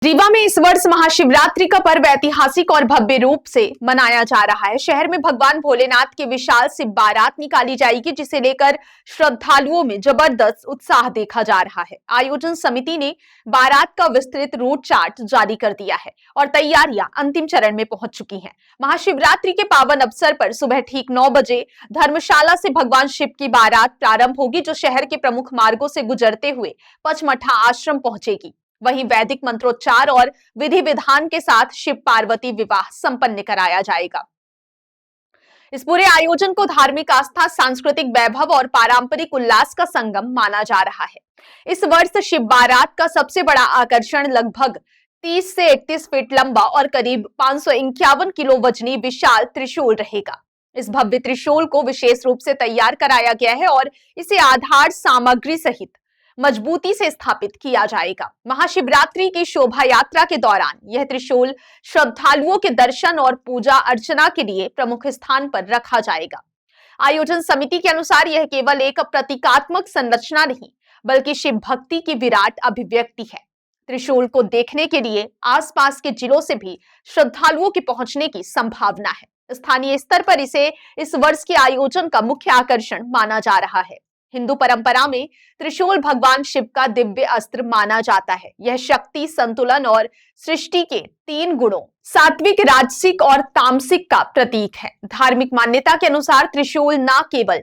रीवा में इस वर्ष महाशिवरात्रि का पर्व ऐतिहासिक और भव्य रूप से मनाया जा रहा है। शहर में भगवान भोलेनाथ की विशाल शिव बारात निकाली जाएगी, जिसे लेकर श्रद्धालुओं में जबरदस्त उत्साह देखा जा रहा है। आयोजन समिति ने बारात का विस्तृत रूट चार्ट जारी कर दिया है और तैयारियां अंतिम चरण में पहुंच चुकी हैं। महाशिवरात्रि के पावन अवसर पर सुबह ठीक 9 बजे धर्मशाला से भगवान शिव की बारात प्रारंभ होगी, जो शहर के प्रमुख मार्गों से गुजरते हुए पचमढ़ा आश्रम पहुंचेगी। वहीं वैदिक मंत्रोच्चार और विधि विधान के साथ शिव पार्वती विवाह संपन्न कराया जाएगा। इस पूरे आयोजन को धार्मिक आस्था, सांस्कृतिक वैभव और पारंपरिक उल्लास का संगम माना जा रहा है। इस वर्ष शिव बारात का सबसे बड़ा आकर्षण लगभग 30 से 31 फीट लंबा और करीब 551 किलो वजनी विशाल त्रिशूल रहेगा। इस भव्य त्रिशूल को विशेष रूप से तैयार कराया गया है और इसे आधार सामग्री सहित मजबूती से स्थापित किया जाएगा। महाशिवरात्रि की शोभा यात्रा के दौरान यह त्रिशूल श्रद्धालुओं के दर्शन और पूजा अर्चना के लिए प्रमुख स्थान पर रखा जाएगा। आयोजन समिति के अनुसार यह केवल एक प्रतीकात्मक संरचना नहीं, बल्कि शिव भक्ति की विराट अभिव्यक्ति है। त्रिशूल को देखने के लिए आसपास के जिलों से भी श्रद्धालुओं के पहुंचने की संभावना है। स्थानीय स्तर पर इसे इस वर्ष के आयोजन का मुख्य आकर्षण माना जा रहा है। हिंदू परंपरा में त्रिशूल भगवान शिव का दिव्य अस्त्र माना जाता है। यह शक्ति, संतुलन और सृष्टि के 3 गुणों सात्विक, राजसिक और तामसिक का प्रतीक है। धार्मिक मान्यता के अनुसार त्रिशूल न केवल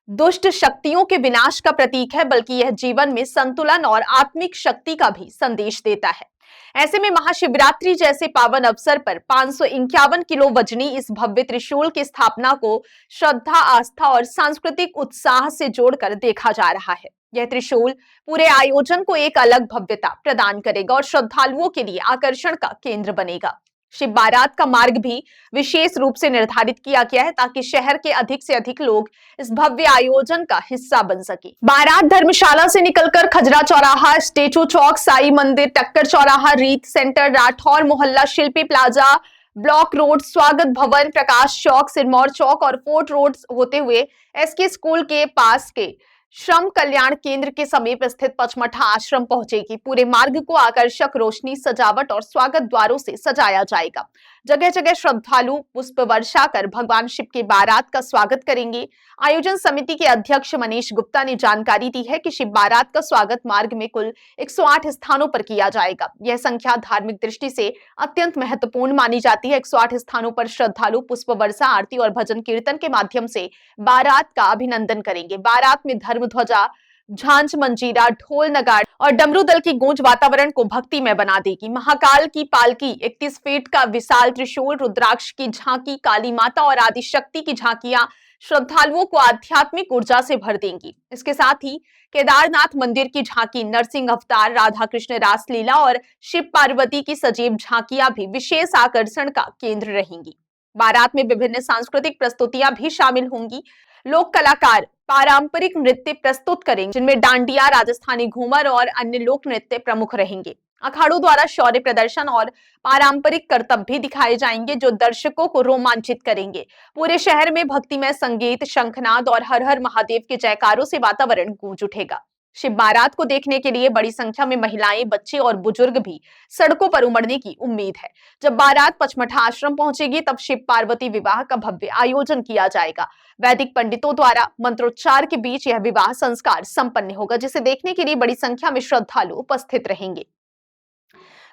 दुष्ट शक्तियों के विनाश का प्रतीक है, बल्कि यह जीवन में संतुलन और आत्मिक शक्ति का भी संदेश देता है। ऐसे में महाशिवरात्रि जैसे पावन अवसर पर 551 किलो वजनी इस भव्य त्रिशूल की स्थापना को श्रद्धा, आस्था और सांस्कृतिक उत्साह से जोड़कर देखा जा रहा है। यह त्रिशूल पूरे आयोजन को एक अलग भव्यता प्रदान करेगा और श्रद्धालुओं के लिए आकर्षण का केंद्र बनेगा। शिव बारात का मार्ग भी विशेष रूप से निर्धारित किया गया है, ताकि शहर के अधिक से अधिक लोग इस भव्य आयोजन का हिस्सा बन सके। बारात धर्मशाला से निकलकर खजरा चौराहा, स्टेचू चौक, साई मंदिर, टक्कर चौराहा, रीत सेंटर, राठौर मोहल्ला, शिल्पी प्लाजा, ब्लॉक रोड, स्वागत भवन, प्रकाश चौक, सिरमौर चौक और फोर्ट रोड होते हुए एसके स्कूल के पास के श्रम कल्याण केंद्र के समीप स्थित पचमढ़ा आश्रम पहुंचेगी। पूरे मार्ग को आकर्षक रोशनी, सजावट और स्वागत द्वारों से सजाया जाएगा। जगह जगह श्रद्धालु पुष्प वर्षा कर भगवान शिव की बारात का स्वागत करेंगे। आयोजन समिति के अध्यक्ष मनीष गुप्ता ने जानकारी दी है कि शिव बारात का स्वागत मार्ग में कुल 108 स्थानों पर किया जाएगा। यह संख्या धार्मिक दृष्टि से अत्यंत महत्वपूर्ण मानी जाती है। 108 स्थानों पर श्रद्धालु पुष्प वर्षा, आरती और भजन कीर्तन के माध्यम से बारात का अभिनंदन करेंगे। बारात में धर्म ध्वजा, झांझ, मंजीरा, ढोल, नगाड़े और डमरू दल की गूंज वातावरण को भक्तिमय बना देगी। महाकाल की पालकी, 31 फीट का विशाल त्रिशूल, रुद्राक्ष की झांकी, काली माता और आदि शक्ति की झांकियां श्रद्धालुओं को आध्यात्मिक ऊर्जा से भर देंगी। इसके साथ ही केदारनाथ मंदिर की झांकी, नरसिंह अवतार, राधा कृष्ण रासलीला और शिव पार्वती की सजीव झांकियां भी विशेष आकर्षण का केंद्र रहेंगी। बारात में विभिन्न सांस्कृतिक प्रस्तुतियां भी शामिल होंगी। लोक कलाकार पारंपरिक नृत्य प्रस्तुत करेंगे, जिनमें डांडिया, राजस्थानी घूमर और अन्य लोक नृत्य प्रमुख रहेंगे। अखाड़ों द्वारा शौर्य प्रदर्शन और पारंपरिक करतब भी दिखाए जाएंगे, जो दर्शकों को रोमांचित करेंगे। पूरे शहर में भक्तिमय संगीत, शंखनाद और हर हर महादेव के जयकारों से वातावरण गूंज उठेगा। शिव बारात को देखने के लिए बड़ी संख्या में महिलाएं, बच्चे और बुजुर्ग भी सड़कों पर उमड़ने की उम्मीद है। जब बारात पचमढ़ा आश्रम पहुंचेगी, तब शिव पार्वती विवाह का भव्य आयोजन किया जाएगा। वैदिक पंडितों द्वारा मंत्रोच्चार के बीच यह विवाह संस्कार संपन्न होगा, जिसे देखने के लिए बड़ी संख्या में श्रद्धालु उपस्थित रहेंगे।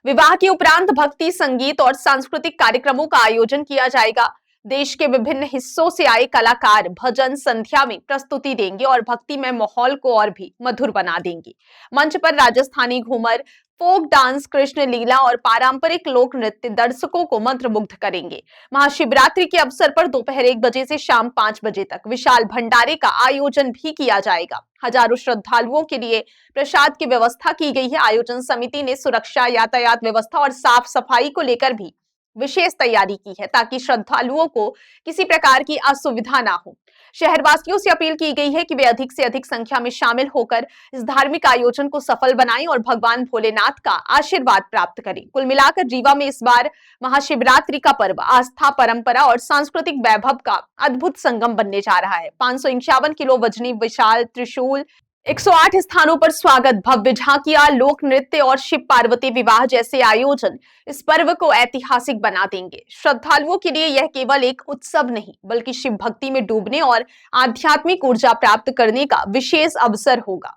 विवाह के उपरांत भक्ति, संगीत और सांस्कृतिक कार्यक्रमों का आयोजन किया जाएगा। देश के विभिन्न हिस्सों से आए कलाकार भजन संध्या में प्रस्तुति देंगे और भक्तिमय माहौल को और भी मधुर बना देंगे। मंच पर राजस्थानी घूमर, फोक डांस, कृष्ण लीला और पारंपरिक लोक नृत्य दर्शकों को मंत्रमुग्ध करेंगे। महाशिवरात्रि के अवसर पर दोपहर 1 बजे से शाम 5 बजे तक विशाल भंडारे का आयोजन भी किया जाएगा। हजारों श्रद्धालुओं के लिए प्रसाद की व्यवस्था की गई है। आयोजन समिति ने सुरक्षा, यातायात व्यवस्था और साफ सफाई को लेकर भी विशेष तैयारी की है, ताकि श्रद्धालुओं को किसी प्रकार की असुविधा ना हो। शहरवासियों से अपील की गई है कि वे अधिक से अधिक संख्या में शामिल होकर इस धार्मिक आयोजन को सफल बनाएं और भगवान भोलेनाथ का आशीर्वाद प्राप्त करें। कुल मिलाकर रीवा में इस बार महाशिवरात्रि का पर्व आस्था, परंपरा और सांस्कृतिक वैभव का अद्भुत संगम बनने जा रहा है। 551 किलो वजनी विशाल त्रिशूल 108 स्थानों पर स्वागत, भव्य झांकियां, लोक नृत्य और शिव पार्वती विवाह जैसे आयोजन इस पर्व को ऐतिहासिक बना देंगे। श्रद्धालुओं के लिए यह केवल एक उत्सव नहीं, बल्कि शिव भक्ति में डूबने और आध्यात्मिक ऊर्जा प्राप्त करने का विशेष अवसर होगा।